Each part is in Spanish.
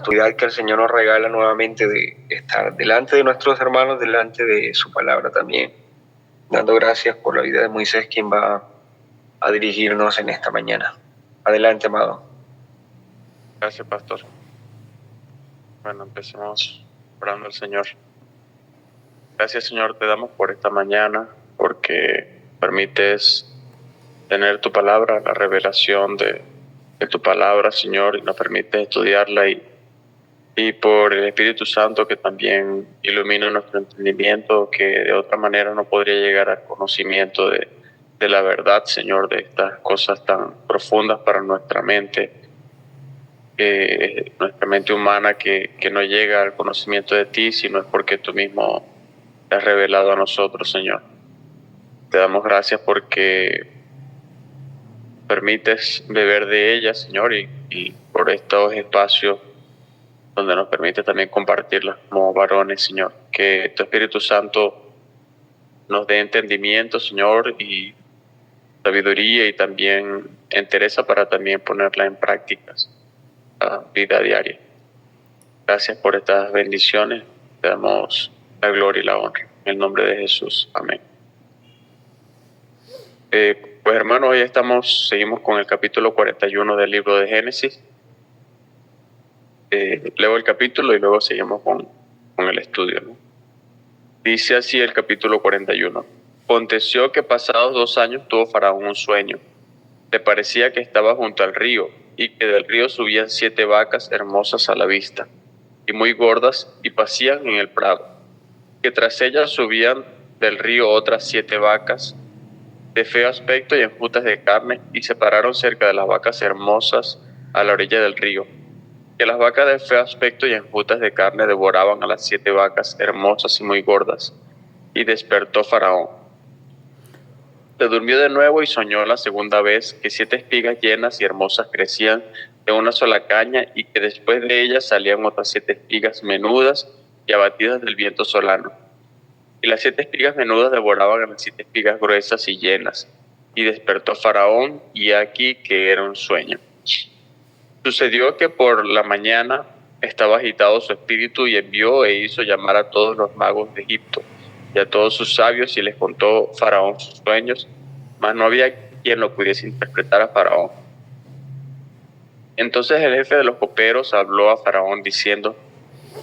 oportunidad que el Señor nos regala nuevamente de estar delante de nuestros hermanos, delante de su palabra también, dando gracias por la vida de Moisés, quien va a dirigirnos en esta mañana. Adelante, amado. Gracias, pastor. Bueno, empecemos orando al Señor. Gracias, Señor, te damos por esta mañana, porque permites tener tu palabra, la revelación de tu palabra, Señor, y nos permite estudiarla y por el Espíritu Santo que también ilumina nuestro entendimiento, que de otra manera no podría llegar al conocimiento de la verdad, Señor, de estas cosas tan profundas para nuestra mente humana que no llega al conocimiento de ti, sino es porque tú mismo te has revelado a nosotros, Señor. Te damos gracias porque permites beber de ella, Señor, y por estos espacios donde nos permite también compartirlas como varones, Señor. Que tu Espíritu Santo nos dé entendimiento, Señor, y sabiduría y también entereza para también ponerla en prácticas a vida diaria. Gracias por estas bendiciones. Te damos la gloria y la honra. En el nombre de Jesús. Amén. Pues hermanos, hoy seguimos con el capítulo 41 del libro de Génesis. Leo el capítulo y luego seguimos con el estudio, ¿no? Dice así el capítulo 41. Aconteció que pasados 2 años tuvo Faraón un sueño. Le parecía que estaba junto al río y que del río subían 7 vacas hermosas a la vista y muy gordas y pacían en el prado, que tras ellas subían del río otras 7 vacas de feo aspecto y enjutas de carne, y se pararon cerca de las vacas hermosas a la orilla del río. Que las vacas de feo aspecto y enjutas de carne devoraban a las 7 vacas hermosas y muy gordas. Y despertó Faraón. Se durmió de nuevo y soñó la segunda vez que 7 espigas llenas y hermosas crecían de una sola caña, y que después de ellas salían otras 7 espigas menudas y abatidas del viento solano. Y las 7 espigas menudas devoraban a las 7 espigas gruesas y llenas. Y despertó Faraón, y aquí que era un sueño. Sucedió que por la mañana estaba agitado su espíritu, y envió e hizo llamar a todos los magos de Egipto y a todos sus sabios, y les contó Faraón sus sueños, mas no había quien lo pudiese interpretar a Faraón. Entonces el jefe de los coperos habló a Faraón diciendo: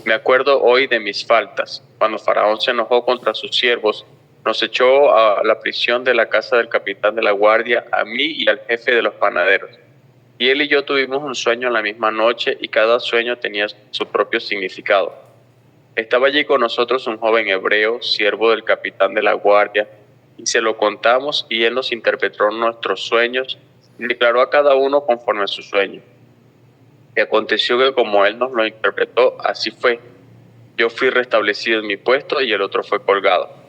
me acuerdo hoy de mis faltas, cuando Faraón se enojó contra sus siervos, nos echó a la prisión de la casa del capitán de la guardia, a mí y al jefe de los panaderos. Y él y yo tuvimos un sueño en la misma noche, y cada sueño tenía su propio significado. Estaba allí con nosotros un joven hebreo, siervo del capitán de la guardia, y se lo contamos, y él nos interpretó nuestros sueños y declaró a cada uno conforme a su sueño. Y aconteció que como él nos lo interpretó, así fue. Yo fui restablecido en mi puesto y el otro fue colgado.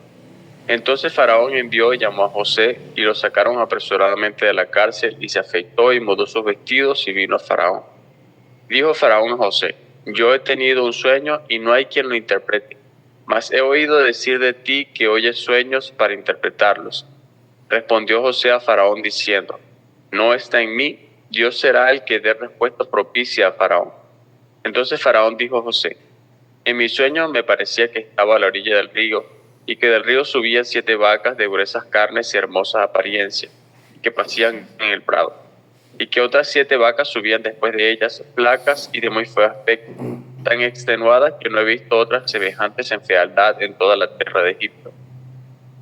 Entonces Faraón envió y llamó a José, y lo sacaron apresuradamente de la cárcel, y se afeitó y mudó sus vestidos y vino a Faraón. Dijo Faraón a José: yo he tenido un sueño y no hay quien lo interprete, mas he oído decir de ti que oyes sueños para interpretarlos. Respondió José a Faraón diciendo: no está en mí, Dios será el que dé respuesta propicia a Faraón. Entonces Faraón dijo a José: en mi sueño me parecía que estaba a la orilla del río, y que del río subían 7 vacas de gruesas carnes y hermosas apariencias, y que pasían en el prado, y que otras 7 vacas subían después de ellas, flacas y de muy feo aspecto, tan extenuadas que no he visto otras semejantes en fealdad en toda la tierra de Egipto.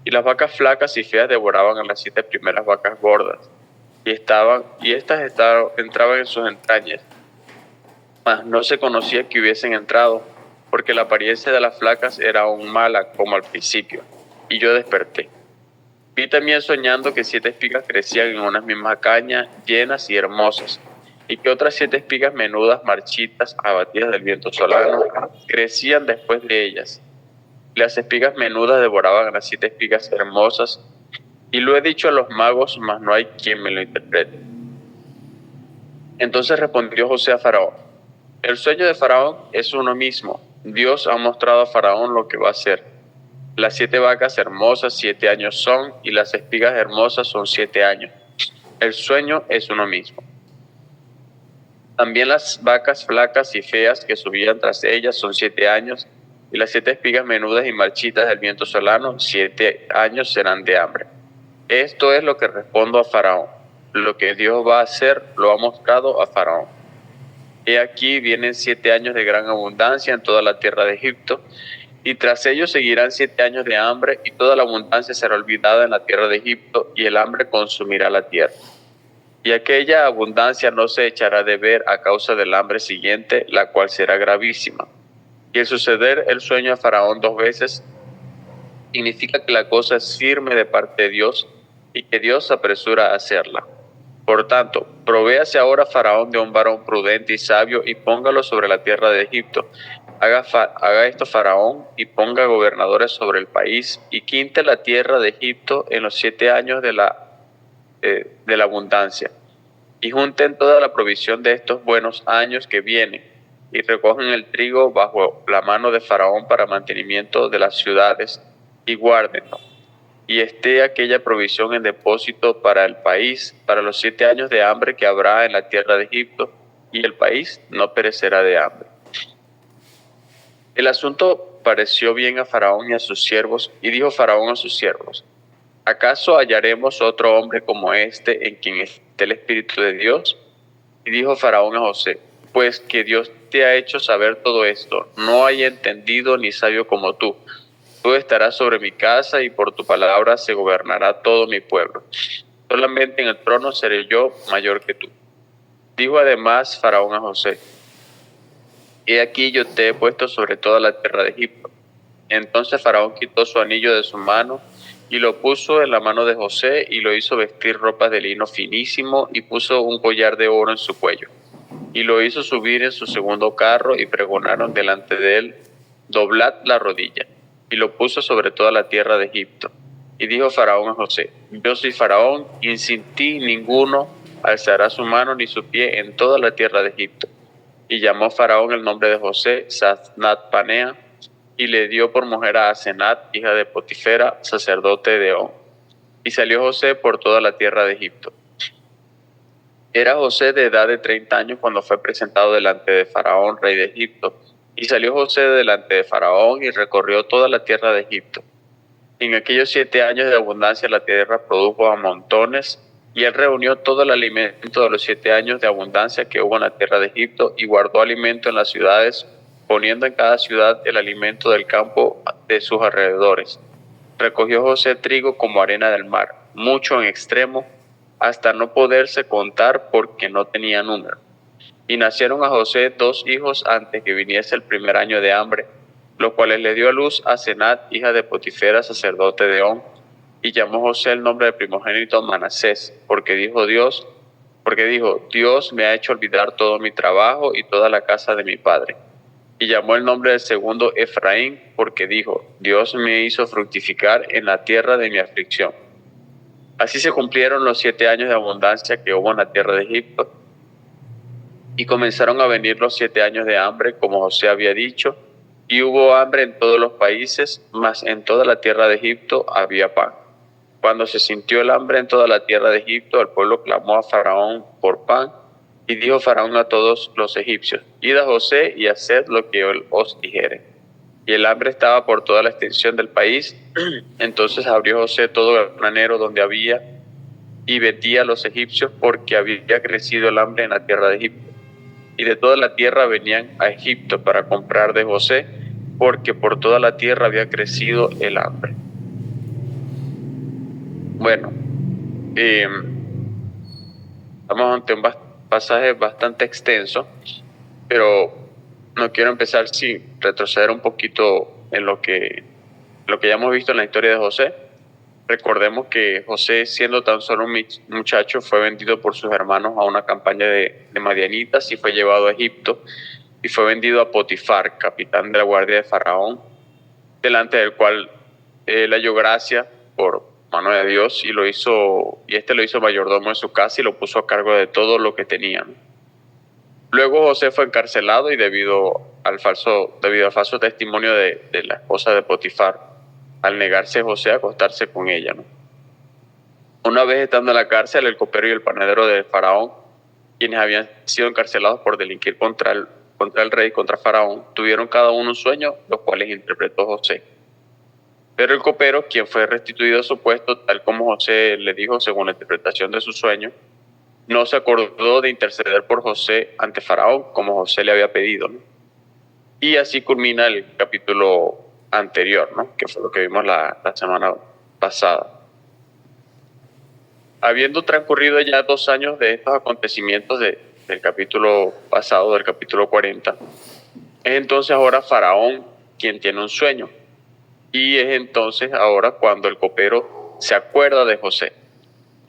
Y las vacas flacas y feas devoraban a las 7 primeras vacas gordas, y estas entraban en sus entrañas, mas no se conocía que hubiesen entrado, porque la apariencia de las flacas era aún mala como al principio, y yo desperté. Vi también soñando que 7 espigas crecían en una misma caña, llenas y hermosas, y que otras 7 espigas menudas, marchitas, abatidas del viento solano, crecían después de ellas. Y las espigas menudas devoraban a las 7 espigas hermosas, y lo he dicho a los magos, mas no hay quien me lo interprete. Entonces respondió José a Faraón: el sueño de Faraón es uno mismo. Dios ha mostrado a Faraón lo que va a hacer. Las 7 vacas hermosas 7 años son, y las espigas hermosas son 7 años. El sueño es uno mismo. También las vacas flacas y feas que subían tras ellas son 7 años, y las 7 espigas menudas y marchitas del viento solano, 7 años serán de hambre. Esto es lo que respondo a Faraón. Lo que Dios va a hacer lo ha mostrado a Faraón. He aquí vienen 7 años de gran abundancia en toda la tierra de Egipto, y tras ellos seguirán 7 años de hambre, y toda la abundancia será olvidada en la tierra de Egipto, y el hambre consumirá la tierra. Y aquella abundancia no se echará de ver a causa del hambre siguiente, la cual será gravísima. Y el suceder el sueño a Faraón 2 veces significa que la cosa es firme de parte de Dios y que Dios se apresura a hacerla. Por tanto, provéase ahora Faraón de un varón prudente y sabio y póngalo sobre la tierra de Egipto. Haga esto Faraón y ponga gobernadores sobre el país y quinte la tierra de Egipto en los 7 años de la abundancia. Y junten toda la provisión de estos buenos años que vienen y recogen el trigo bajo la mano de Faraón para mantenimiento de las ciudades y guárdenlo. Y esté aquella provisión en depósito para el país, para los 7 años de hambre que habrá en la tierra de Egipto, y el país no perecerá de hambre. El asunto pareció bien a Faraón y a sus siervos, y dijo Faraón a sus siervos: ¿acaso hallaremos otro hombre como este en quien esté el Espíritu de Dios? Y dijo Faraón a José: pues que Dios te ha hecho saber todo esto, no hay entendido ni sabio como tú. Tú estarás sobre mi casa y por tu palabra se gobernará todo mi pueblo. Solamente en el trono seré yo mayor que tú. Dijo además Faraón a José: he aquí yo te he puesto sobre toda la tierra de Egipto. Entonces Faraón quitó su anillo de su mano y lo puso en la mano de José y lo hizo vestir ropas de lino finísimo y puso un collar de oro en su cuello. Y lo hizo subir en su segundo carro y pregonaron delante de él: doblad la rodilla. Y lo puso sobre toda la tierra de Egipto. Y dijo Faraón a José: yo soy Faraón, y sin ti ninguno alzará su mano ni su pie en toda la tierra de Egipto. Y llamó Faraón el nombre de José Zasnat Panea, y le dio por mujer a Asenat, hija de Potifera, sacerdote de On. Y salió José por toda la tierra de Egipto. Era José de edad de 30 años cuando fue presentado delante de Faraón, rey de Egipto. Y salió José delante de Faraón y recorrió toda la tierra de Egipto. En aquellos 7 años de abundancia la tierra produjo a montones, y él reunió todo el alimento de los 7 años de abundancia que hubo en la tierra de Egipto y guardó alimento en las ciudades, poniendo en cada ciudad el alimento del campo de sus alrededores. Recogió José trigo como arena del mar, mucho en extremo, hasta no poderse contar porque no tenía número. Y nacieron a José 2 hijos antes que viniese el primer año de hambre, los cuales le dio a luz a Asenat, hija de Potifera, sacerdote de On, y llamó José el nombre del primogénito Manasés, porque dijo, Dios me ha hecho olvidar todo mi trabajo y toda la casa de mi padre. Y llamó el nombre del segundo Efraín, porque dijo, Dios me hizo fructificar en la tierra de mi aflicción. Así se cumplieron los 7 años de abundancia que hubo en la tierra de Egipto, y comenzaron a venir los 7 años de hambre, como José había dicho, y hubo hambre en todos los países, mas en toda la tierra de Egipto había pan. Cuando se sintió el hambre en toda la tierra de Egipto, el pueblo clamó a Faraón por pan, y dijo Faraón a todos los egipcios: id a José y haced lo que él os dijere. Y el hambre estaba por toda la extensión del país. Entonces abrió José todo el granero donde había, y vendía a los egipcios, porque había crecido el hambre en la tierra de Egipto. Y de toda la tierra venían a Egipto para comprar de José, porque por toda la tierra había crecido el hambre. Bueno, estamos ante un pasaje bastante extenso, pero no quiero empezar sin retroceder un poquito en lo que ya hemos visto en la historia de José. Recordemos que José, siendo tan solo un muchacho, fue vendido por sus hermanos a una campaña de madianitas y fue llevado a Egipto y fue vendido a Potifar, capitán de la guardia de Faraón, delante del cual él halló gracia por mano de Dios y lo hizo mayordomo en su casa y lo puso a cargo de todo lo que tenían. Luego José fue encarcelado y debido al falso testimonio de la esposa de Potifar, al negarse José a acostarse con ella, ¿no? Una vez estando en la cárcel, el copero y el panadero de Faraón quienes habían sido encarcelados por delinquir contra el rey, contra Faraón, tuvieron cada uno un sueño, los cuales interpretó José. Pero el copero, quien fue restituido a su puesto, tal como José le dijo según la interpretación de su sueño, no se acordó de interceder por José ante Faraón, como José le había pedido, ¿no? Y así culmina el capítulo anterior, ¿no? Que fue lo que vimos la semana pasada. Habiendo transcurrido ya 2 años de estos acontecimientos del capítulo pasado, del capítulo 40, es entonces ahora Faraón quien tiene un sueño. Y es entonces ahora cuando el copero se acuerda de José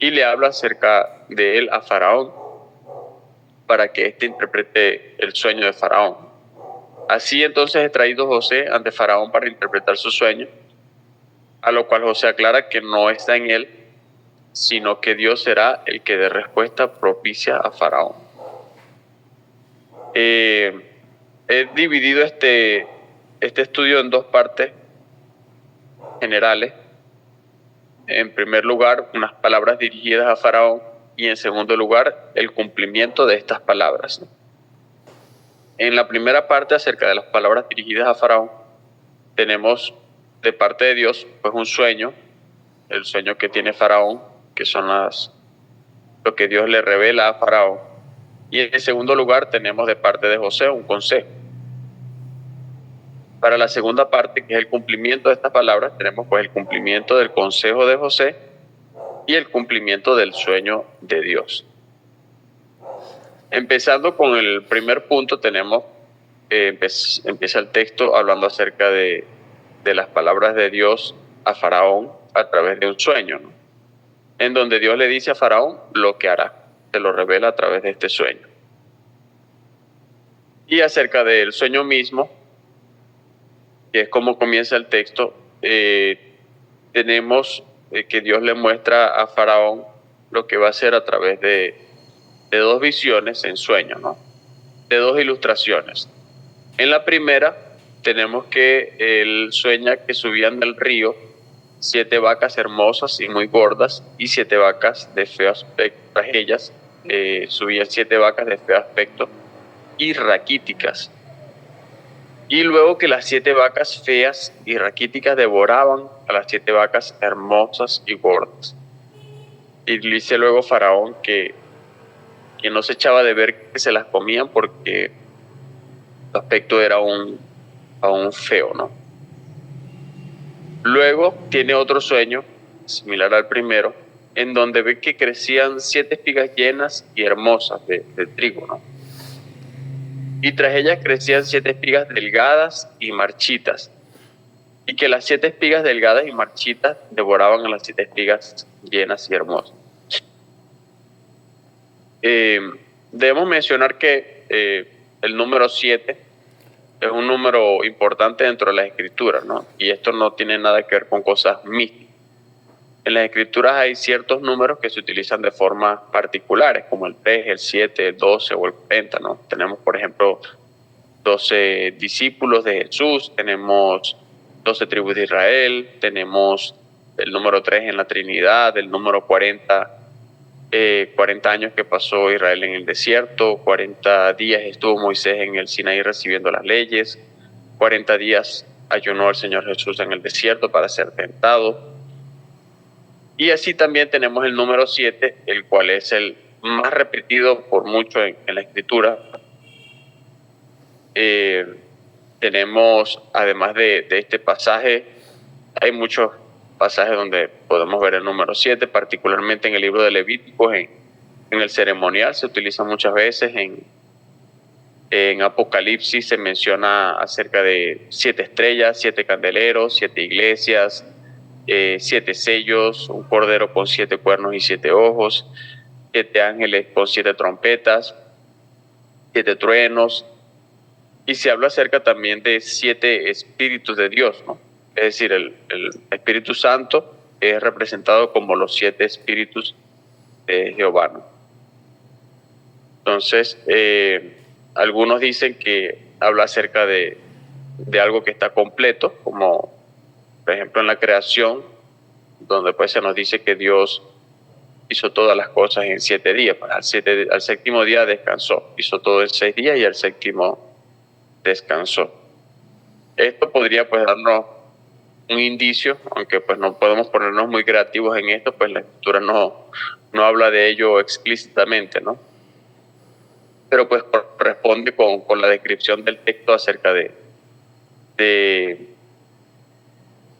y le habla acerca de él a Faraón para que éste interprete el sueño de Faraón. Así entonces es traído José ante Faraón para interpretar su sueño, a lo cual José aclara que no está en él, sino que Dios será el que dé respuesta propicia a Faraón. He dividido este estudio en 2 partes generales. En primer lugar, unas palabras dirigidas a Faraón y en segundo lugar, el cumplimiento de estas palabras. En la primera parte, acerca de las palabras dirigidas a Faraón, tenemos de parte de Dios pues un sueño, el sueño que tiene Faraón, que son lo que Dios le revela a Faraón. Y en segundo lugar, tenemos de parte de José un consejo. Para la segunda parte, que es el cumplimiento de estas palabras, tenemos pues el cumplimiento del consejo de José y el cumplimiento del sueño de Dios. Empezando con el primer punto, tenemos, empieza el texto hablando acerca de las palabras de Dios a Faraón a través de un sueño, ¿no? En donde Dios le dice a Faraón lo que hará, se lo revela a través de este sueño. Y acerca del sueño mismo, que es como comienza el texto, tenemos que Dios le muestra a Faraón lo que va a hacer a través de 2 visiones en sueño, ¿no? De 2 ilustraciones. En la primera tenemos que él sueña que subían del río 7 vacas hermosas y muy gordas y 7 vacas de feo aspecto. Tras ellas subían 7 vacas de feo aspecto y raquíticas. Y luego que las 7 vacas feas y raquíticas devoraban a las 7 vacas hermosas y gordas. Y dice luego Faraón que no se echaba de ver que se las comían porque su aspecto era aún feo, ¿no? Luego tiene otro sueño, similar al primero, en donde ve que crecían 7 espigas llenas y hermosas de trigo, ¿no? Y tras ellas crecían 7 espigas delgadas y marchitas, y que las 7 espigas delgadas y marchitas devoraban a las 7 espigas llenas y hermosas. Debemos mencionar que el número 7 es un número importante dentro de las escrituras, ¿no? Y esto no tiene nada que ver con cosas místicas. En las escrituras hay ciertos números que se utilizan de formas particulares, como el 3, el 7, el 12 o el 40, ¿no? Tenemos, por ejemplo, 12 discípulos de Jesús, tenemos 12 tribus de Israel, tenemos el número 3 en la Trinidad, el número 40, 40 años que pasó Israel en el desierto, 40 días estuvo Moisés en el Sinaí recibiendo las leyes, 40 días ayunó el Señor Jesús en el desierto para ser tentado. Y así también tenemos el número 7, el cual es el más repetido por mucho en la escritura. Tenemos, además de este pasaje, hay muchos pasajes donde podemos ver el número 7, particularmente en el libro de Levíticos, en el ceremonial se utiliza muchas veces, en Apocalipsis se menciona acerca de 7 estrellas, 7 candeleros, 7 iglesias, 7 sellos, un cordero con 7 cuernos y 7 ojos, 7 ángeles con 7 trompetas, 7 truenos, y se habla acerca también de 7 espíritus de Dios, ¿no? Es decir, el Espíritu Santo es representado como los 7 espíritus de Jehová, ¿no? Entonces, algunos dicen que habla acerca de algo que está completo, como por ejemplo en la creación, donde pues se nos dice que Dios hizo todas las cosas en 7 días. Al séptimo día descansó. Hizo todo en 6 días y al séptimo descansó. Esto podría pues darnos un indicio, aunque pues no podemos ponernos muy creativos en esto, pues la Escritura no habla de ello explícitamente, ¿no? Pero pues corresponde con la descripción del texto acerca de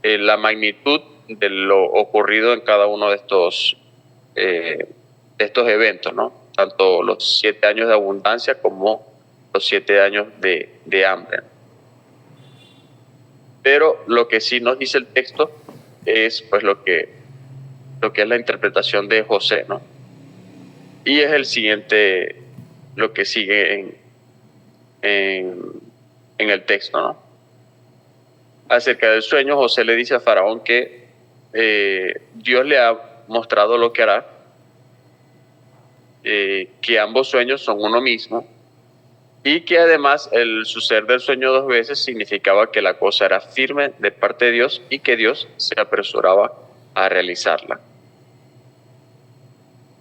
la magnitud de lo ocurrido en cada uno de estos eventos, ¿no? Tanto los 7 años de abundancia como los 7 años de hambre. Pero lo que sí nos dice el texto es pues lo que es la interpretación de José, ¿no? Y es el siguiente, lo que sigue en el texto, ¿no? Acerca del sueño, José le dice a Faraón que Dios le ha mostrado lo que hará, que ambos sueños son uno mismo, y que además el suceder del sueño 2 veces significaba que la cosa era firme de parte de Dios y que Dios se apresuraba a realizarla.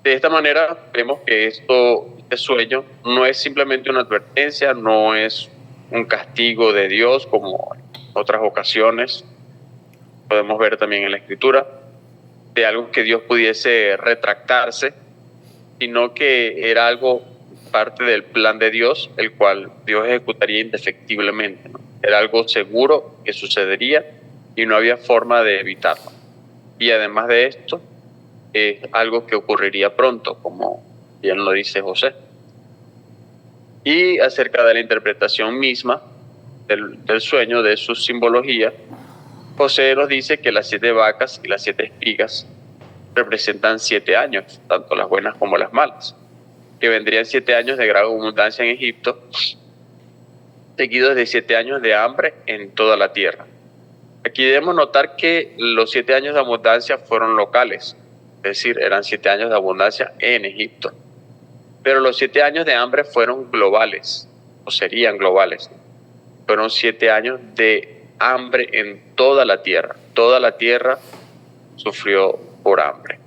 De esta manera vemos que este sueño no es simplemente una advertencia, no es un castigo de Dios como en otras ocasiones podemos ver también en la Escritura, de algo que Dios pudiese retractarse, sino que era algo parte del plan de Dios, el cual Dios ejecutaría indefectiblemente, ¿no? Era algo seguro que sucedería y no había forma de evitarlo. Y además de esto, es algo que ocurriría pronto, como bien lo dice José. Y acerca de la interpretación misma del sueño, de su simbología, José nos dice que las 7 vacas y las 7 espigas representan 7 años, tanto las buenas como las malas, que vendrían 7 años de gran abundancia en Egipto, seguidos de 7 años de hambre en toda la tierra. Aquí debemos notar que los 7 años de abundancia fueron locales, es decir, eran 7 años de abundancia en Egipto. Pero los 7 años de hambre fueron globales, o serían globales. Fueron 7 años de hambre en toda la tierra. Toda la tierra sufrió por hambre.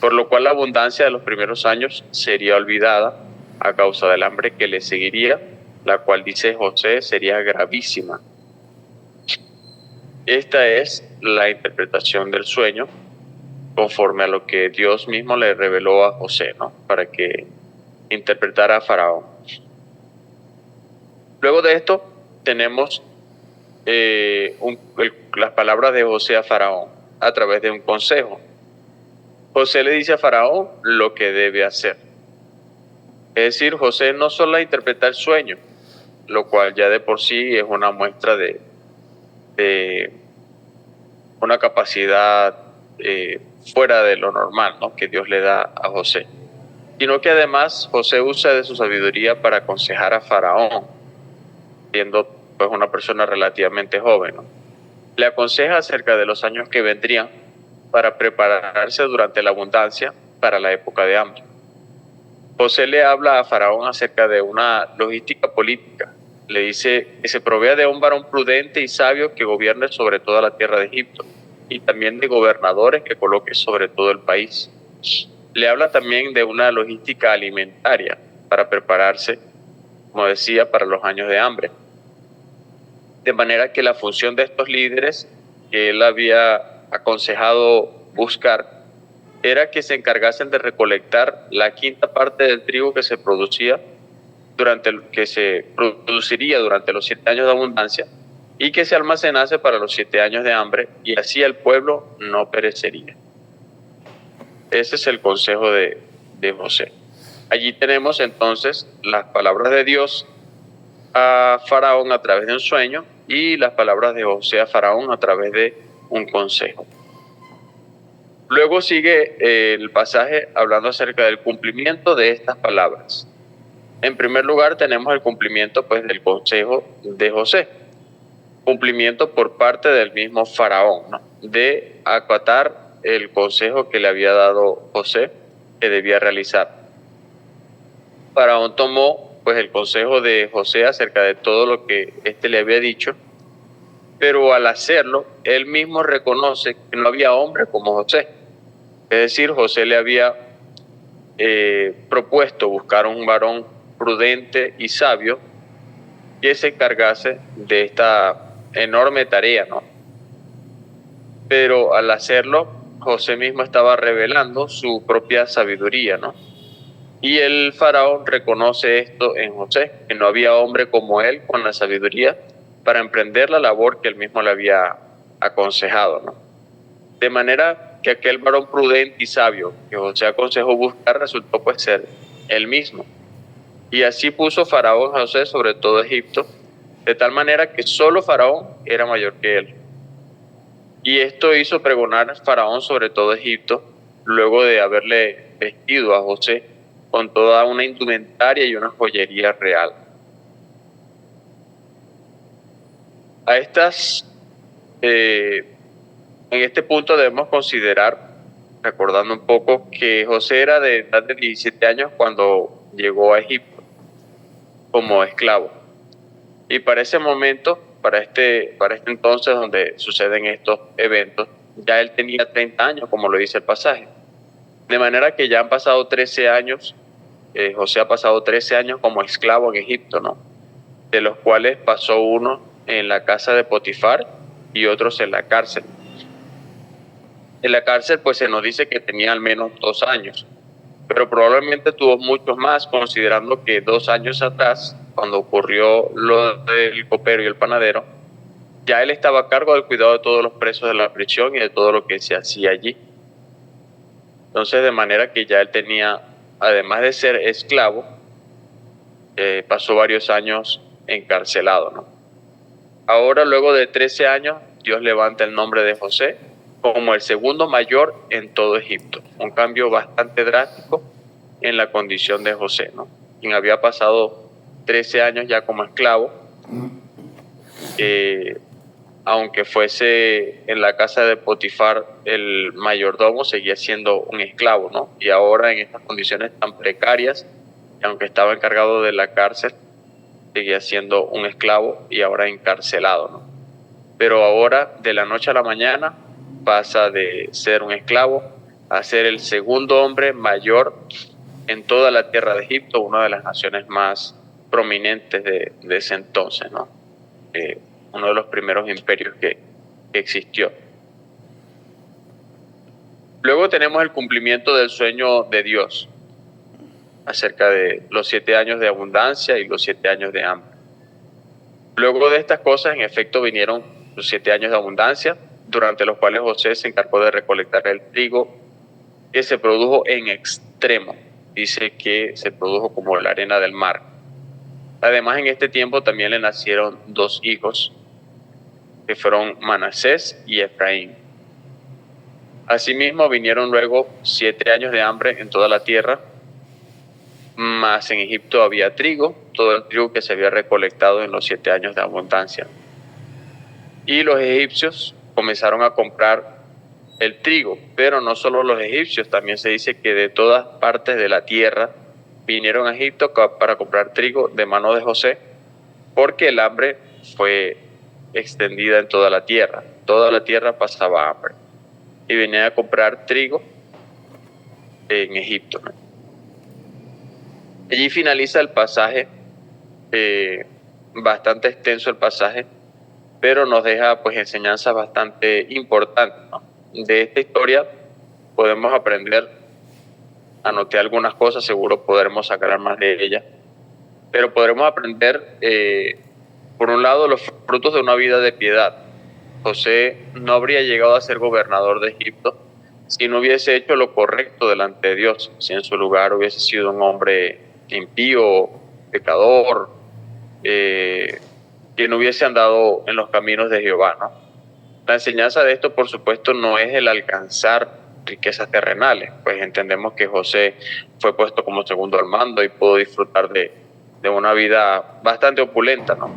Por lo cual la abundancia de los primeros años sería olvidada a causa del hambre que le seguiría, la cual, dice José, sería gravísima. Esta es la interpretación del sueño conforme a lo que Dios mismo le reveló a José, ¿no? Para que interpretara a Faraón. Luego de esto tenemos las palabras de José a Faraón a través de un consejo. José le dice a Faraón lo que debe hacer. Es decir, José no solo interpreta el sueño, lo cual ya de por sí es una muestra de una capacidad fuera de lo normal, ¿no?, que Dios le da a José, sino que además José usa de su sabiduría para aconsejar a Faraón, siendo pues una persona relativamente joven, ¿no? Le aconseja acerca de los años que vendrían para prepararse durante la abundancia para la época de hambre. José le habla a Faraón acerca de una logística política. Le dice que se provea de un varón prudente y sabio que gobierne sobre toda la tierra de Egipto, y también de gobernadores que coloque sobre todo el país. Le habla también de una logística alimentaria para prepararse, como decía, para los años de hambre. De manera que la función de estos líderes que él había aconsejado buscar era que se encargasen de recolectar la quinta parte del trigo que se produciría durante los 7 años de abundancia y que se almacenase para los 7 años de hambre, y así el pueblo no perecería. Ese es el consejo de José. Allí tenemos entonces las palabras de Dios a Faraón a través de un sueño y las palabras de José a Faraón a través de un consejo. Luego sigue el pasaje hablando acerca del cumplimiento de estas palabras. En primer lugar tenemos el cumplimiento pues del consejo de José, cumplimiento por parte del mismo Faraón, ¿no?, de acatar el consejo que le había dado José que debía realizar. Faraón tomó pues el consejo de José acerca de todo lo que éste le había dicho, pero al hacerlo, él mismo reconoce que no había hombre como José. Es decir, José le había propuesto buscar un varón prudente y sabio que se encargase de esta enorme tarea, ¿no? Pero al hacerlo, José mismo estaba revelando su propia sabiduría, ¿no? Y el faraón reconoce esto en José, que no había hombre como él con la sabiduría para emprender la labor que él mismo le había aconsejado, ¿no? De manera que aquel varón prudente y sabio que José aconsejó buscar resultó pues ser él mismo. Y así puso Faraón a José sobre todo Egipto, de tal manera que solo Faraón era mayor que él. Y esto hizo pregonar Faraón sobre todo Egipto, luego de haberle vestido a José con toda una indumentaria y una joyería real. A en este punto debemos considerar, recordando un poco, que José era de edad de 17 años cuando llegó a Egipto como esclavo. Y para ese momento, para este entonces donde suceden estos eventos, ya él tenía 30 años, como lo dice el pasaje. De manera que ya han pasado 13 años, José ha pasado 13 años como esclavo en Egipto, ¿no? De los cuales pasó uno en la casa de Potifar y otros en la cárcel. En la cárcel pues se nos dice que tenía al menos 2 años, pero probablemente tuvo muchos más, considerando que 2 años atrás, cuando ocurrió lo del copero y el panadero, ya él estaba a cargo del cuidado de todos los presos de la prisión y de todo lo que se hacía allí. Entonces, de manera que ya él tenía, además de ser esclavo, pasó varios años encarcelado, ¿no? Ahora, luego de 13 años, Dios levanta el nombre de José como el segundo mayor en todo Egipto. Un cambio bastante drástico en la condición de José, ¿no? Quien había pasado 13 años ya como esclavo, aunque fuese en la casa de Potifar el mayordomo, seguía siendo un esclavo, ¿no? Y ahora en estas condiciones tan precarias, aunque estaba encargado de la cárcel, seguía siendo un esclavo y ahora encarcelado, ¿no? Pero ahora, de la noche a la mañana, pasa de ser un esclavo a ser el segundo hombre mayor en toda la tierra de Egipto, una de las naciones más prominentes de ese entonces, ¿no? Uno de los primeros imperios que existió. Luego tenemos el cumplimiento del sueño de Dios acerca de los 7 años de abundancia y los 7 años de hambre. Luego de estas cosas, en efecto, vinieron los 7 años de abundancia, durante los cuales José se encargó de recolectar el trigo que se produjo en extremo. Dice que se produjo como la arena del mar. Además, en este tiempo también le nacieron 2 hijos, que fueron Manasés y Efraín. Asimismo, vinieron luego 7 años de hambre en toda la tierra, mas en Egipto había trigo, todo el trigo que se había recolectado en los 7 años de abundancia. Y los egipcios comenzaron a comprar el trigo, pero no solo los egipcios, también se dice que de todas partes de la tierra vinieron a Egipto para comprar trigo de mano de José, porque el hambre fue extendida en toda la tierra pasaba hambre, y venían a comprar trigo en Egipto, ¿no? Allí finaliza el pasaje, bastante extenso el pasaje, pero nos deja pues enseñanzas bastante importantes, ¿no? De esta historia podemos aprender, anoté algunas cosas, seguro podremos sacar más de ella, pero podremos aprender, por un lado, los frutos de una vida de piedad. José no habría llegado a ser gobernador de Egipto si no hubiese hecho lo correcto delante de Dios, si en su lugar hubiese sido un hombre impío, pecador, que no hubiese andado en los caminos de Jehová, ¿no? La enseñanza de esto, por supuesto, no es el alcanzar riquezas terrenales, pues entendemos que José fue puesto como segundo al mando y pudo disfrutar de una vida bastante opulenta, ¿no?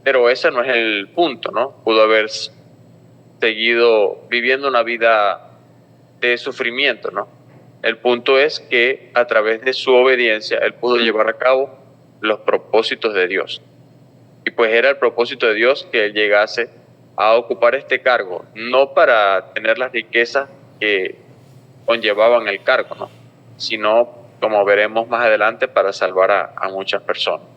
Pero ese no es el punto, ¿no? Pudo haber seguido viviendo una vida de sufrimiento, ¿no? El punto es que a través de su obediencia él pudo llevar a cabo los propósitos de Dios. Y pues era el propósito de Dios que él llegase a ocupar este cargo, no para tener las riquezas que conllevaban el cargo, ¿no? Sino como veremos más adelante, para salvar a muchas personas.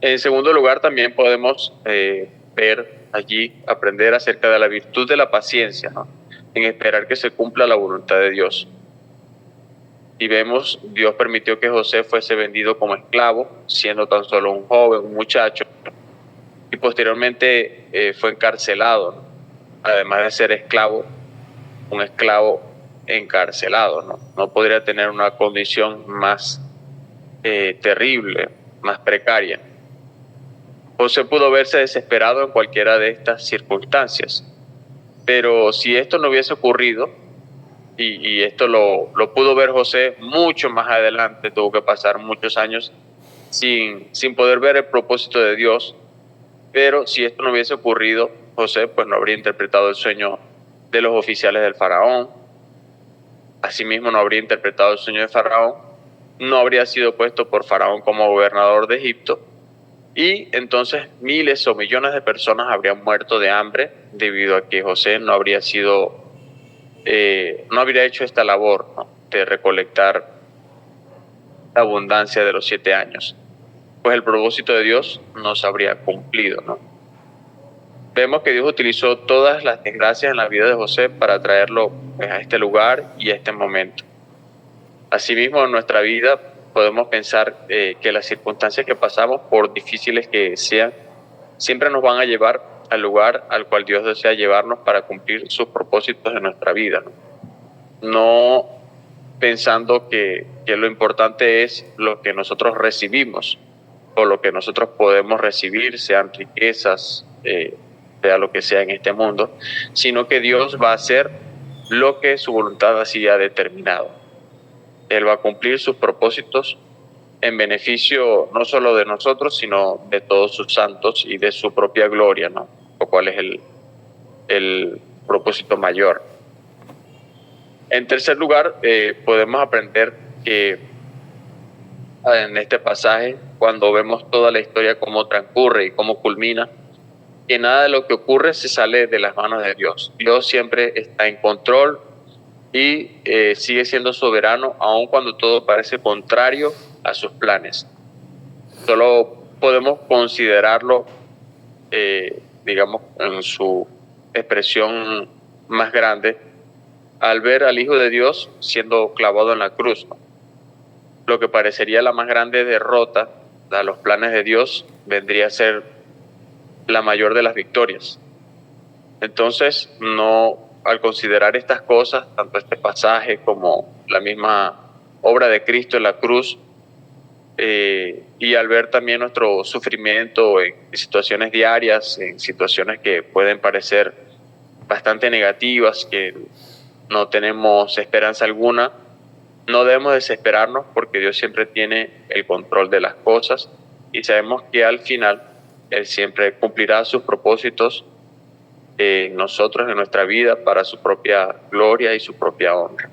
En segundo lugar, también podemos ver allí, aprender acerca de la virtud de la paciencia, ¿no? En esperar que se cumpla la voluntad de Dios. Y vemos, Dios permitió que José fuese vendido como esclavo, siendo tan solo un joven, un muchacho, y posteriormente fue encarcelado, ¿no? Además de ser esclavo, un esclavo encarcelado, ¿no? No podría tener una condición más terrible, más precaria. José pudo verse desesperado en cualquiera de estas circunstancias, pero si esto no hubiese ocurrido, y esto lo pudo ver José mucho más adelante, tuvo que pasar muchos años sin poder ver el propósito de Dios, pero si esto no hubiese ocurrido, José pues no habría interpretado el sueño de los oficiales del faraón, asimismo no habría interpretado el sueño de faraón, no habría sido puesto por faraón como gobernador de Egipto, y entonces miles o millones de personas habrían muerto de hambre debido a que José no habría hecho esta labor, ¿no? De recolectar la abundancia de los 7 años. Pues el propósito de Dios no se habría cumplido, ¿no? Vemos que Dios utilizó todas las desgracias en la vida de José para traerlo pues, a este lugar y a este momento. Asimismo, en nuestra vida podemos pensar que las circunstancias que pasamos, por difíciles que sean, siempre nos van a llevar al lugar al cual Dios desea llevarnos para cumplir sus propósitos en nuestra vida, ¿no? No pensando que lo importante es lo que nosotros recibimos o lo que nosotros podemos recibir, sean riquezas, sea lo que sea en este mundo, sino que Dios va a hacer lo que su voluntad así ha determinado. Él va a cumplir sus propósitos en beneficio no solo de nosotros, sino de todos sus santos y de su propia gloria, ¿no? Lo cual es el propósito mayor. En tercer lugar, podemos aprender que en este pasaje, cuando vemos toda la historia, cómo transcurre y cómo culmina, que nada de lo que ocurre se sale de las manos de Dios. Dios siempre está en control y sigue siendo soberano, aun cuando todo parece contrario a sus planes. Solo podemos considerarlo, digamos, en su expresión más grande, al ver al Hijo de Dios siendo clavado en la cruz, ¿no? Lo que parecería la más grande derrota a los planes de Dios vendría a ser la mayor de las victorias. Entonces, al considerar estas cosas, tanto este pasaje como la misma obra de Cristo en la cruz, y al ver también nuestro sufrimiento en situaciones diarias, en situaciones que pueden parecer bastante negativas, que no tenemos esperanza alguna, no debemos desesperarnos porque Dios siempre tiene el control de las cosas y sabemos que al final Él siempre cumplirá sus propósitos en nosotros, en nuestra vida, para su propia gloria y su propia honra.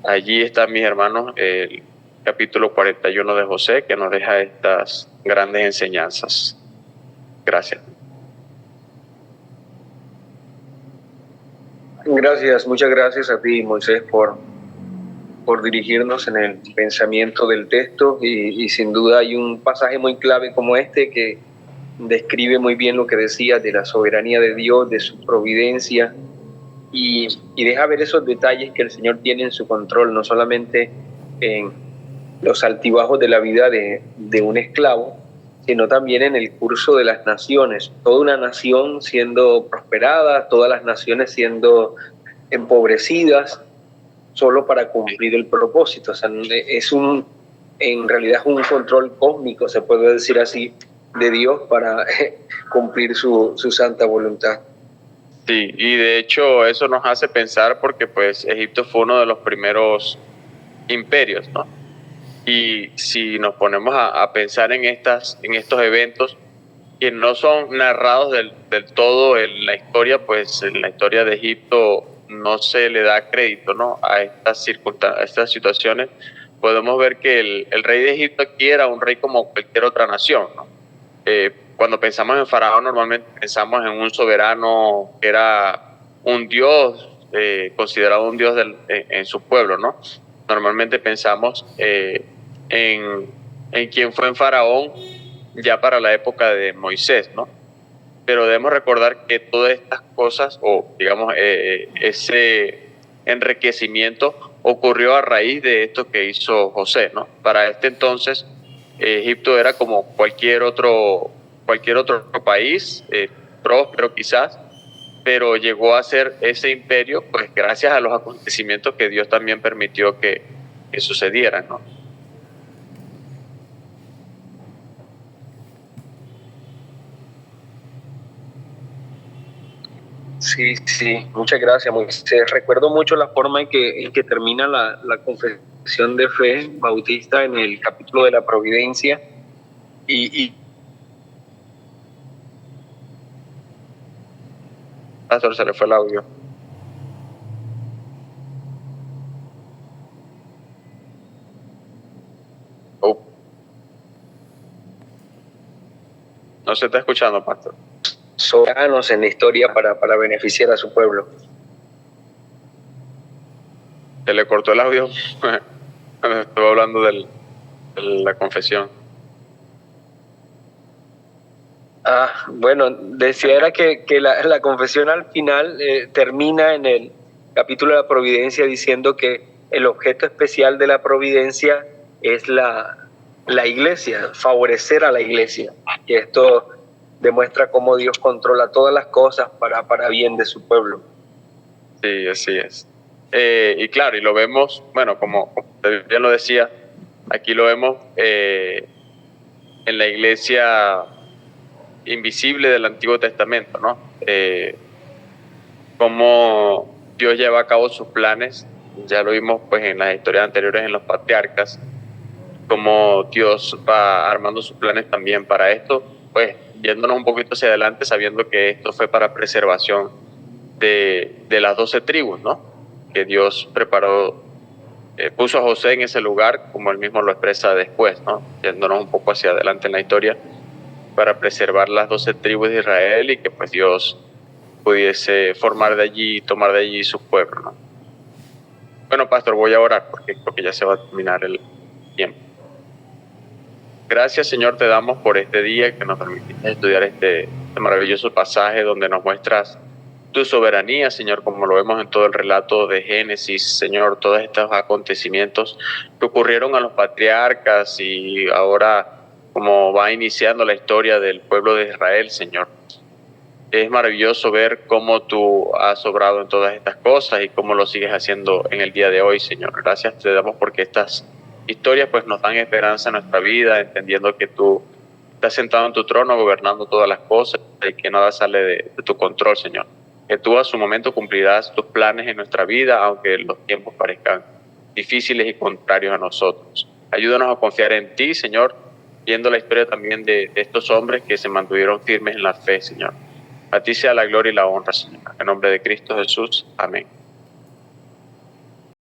Allí está, mis hermanos, el capítulo 41 de José, que nos deja estas grandes enseñanzas. Gracias. Gracias, muchas gracias a ti, Moisés, por dirigirnos en el pensamiento del texto y sin duda hay un pasaje muy clave como este que describe muy bien lo que decías de la soberanía de Dios, de su providencia y deja ver esos detalles que el Señor tiene en su control, no solamente en los altibajos de la vida de un esclavo, sino también en el curso de las naciones. Toda una nación siendo prosperada, todas las naciones siendo empobrecidas, solo para cumplir el propósito. O sea, en realidad es un control cósmico, se puede decir así, de Dios para cumplir su santa voluntad. Sí, y de hecho eso nos hace pensar porque pues Egipto fue uno de los primeros imperios, ¿no? Y si nos ponemos a pensar en estos eventos que no son narrados del todo en la historia, pues en la historia de Egipto no se le da crédito, ¿no? A estas situaciones. Podemos ver que el rey de Egipto aquí era un rey como cualquier otra nación, ¿no? Cuando pensamos en Faraón, normalmente pensamos en un soberano que era un dios considerado un Dios en su pueblo, ¿no? Normalmente pensamos en quien fue en Faraón ya para la época de Moisés, ¿no? Pero debemos recordar que todas estas cosas, o digamos, ese enriquecimiento ocurrió a raíz de esto que hizo José, ¿no? Para este entonces, Egipto era como cualquier otro país, próspero quizás, pero llegó a ser ese imperio, pues gracias a los acontecimientos que Dios también permitió que sucedieran, ¿no? Sí, sí, muchas gracias, Moisés. Recuerdo mucho la forma en que termina la confesión de fe bautista en el capítulo de la providencia y Pastor, se le fue el audio. Oh. No se está escuchando, Pastor. soberanos en la historia para beneficiar a su pueblo. Se le cortó el audio cuando estuve hablando de la confesión. Bueno, decía era que la confesión al final termina en el capítulo de la providencia diciendo que el objeto especial de la providencia es la iglesia, favorecer a la iglesia. Y esto demuestra cómo Dios controla todas las cosas para bien de su pueblo. Sí, así es. Y claro, y lo vemos, bueno, como bien lo decía, aquí lo vemos en la iglesia invisible del Antiguo Testamento, ¿no? Cómo Dios lleva a cabo sus planes, ya lo vimos pues en las historias anteriores en los patriarcas, cómo Dios va armando sus planes también para esto, pues yéndonos un poquito hacia adelante, sabiendo que esto fue para preservación de las 12 tribus, ¿no? Que Dios preparó, puso a José en ese lugar, como él mismo lo expresa después, ¿no? Yéndonos un poco hacia adelante en la historia, para preservar las 12 tribus de Israel y que pues Dios pudiese formar de allí, tomar de allí su pueblo, ¿no? Bueno, Pastor, voy a orar porque creo que ya se va a terminar el tiempo. Gracias, Señor, te damos por este día que nos permitiste estudiar este maravilloso pasaje donde nos muestras tu soberanía, Señor, como lo vemos en todo el relato de Génesis, Señor, todos estos acontecimientos que ocurrieron a los patriarcas y ahora como va iniciando la historia del pueblo de Israel, Señor. Es maravilloso ver cómo tú has obrado en todas estas cosas y cómo lo sigues haciendo en el día de hoy, Señor. Gracias te damos porque estas historias pues nos dan esperanza en nuestra vida, entendiendo que tú estás sentado en tu trono gobernando todas las cosas y que nada sale de tu control, Señor. Que tú a su momento cumplirás tus planes en nuestra vida, aunque los tiempos parezcan difíciles y contrarios a nosotros. Ayúdanos a confiar en ti, Señor, viendo la historia también de estos hombres que se mantuvieron firmes en la fe, Señor. A ti sea la gloria y la honra, Señor. En nombre de Cristo Jesús. Amén.